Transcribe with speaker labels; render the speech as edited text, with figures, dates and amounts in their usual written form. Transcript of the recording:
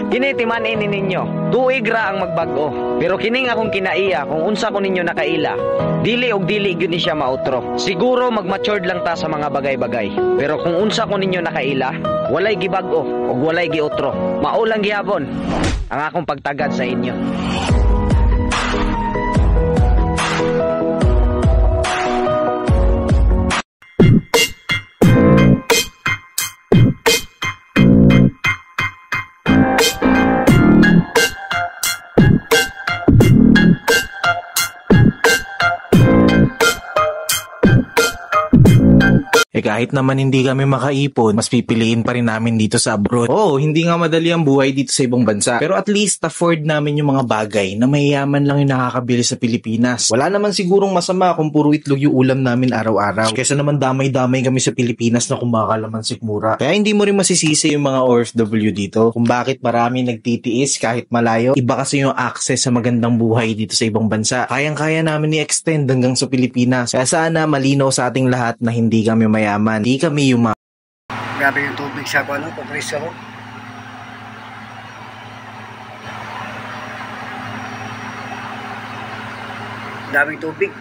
Speaker 1: Kini timan-in ninyo. Tuig ra ang magbago. Pero kining akong kinaiya kung unsa ko ninyo nakaila, dili og dili gyud ni siya mautro. Siguro mag-matured lang ta sa mga bagay-bagay. Pero kung unsa ko ninyo nakaila, walay gibag-o ug walay giutro. Mao lang gihapon ang akong pagtagad sa inyo.
Speaker 2: Kahit naman hindi kami makaipon, mas pipiliin pa rin namin dito sa abroad. Oo, hindi nga madali ang buhay dito sa ibang bansa. Pero at least afford namin yung mga bagay na mayayaman lang yung nakakabili sa Pilipinas. Wala naman sigurong masama kung puro itlog yung ulam namin araw-araw. Kesa naman damay-damay kami sa Pilipinas na kumakalamansi mura. Kaya hindi mo rin masisisi yung mga OFW dito kung bakit marami nagtitiis kahit malayo. Iba kasi yung access sa magandang buhay dito sa ibang bansa. Kayang-kaya namin i-extend hanggang sa Pilipinas. Kaya sana malinaw sa ating lahat na hindi kami mayaman. Hindi kami yumaman.
Speaker 3: Grabe yung tubig sa ako, pag-rest ako. Daming tubig.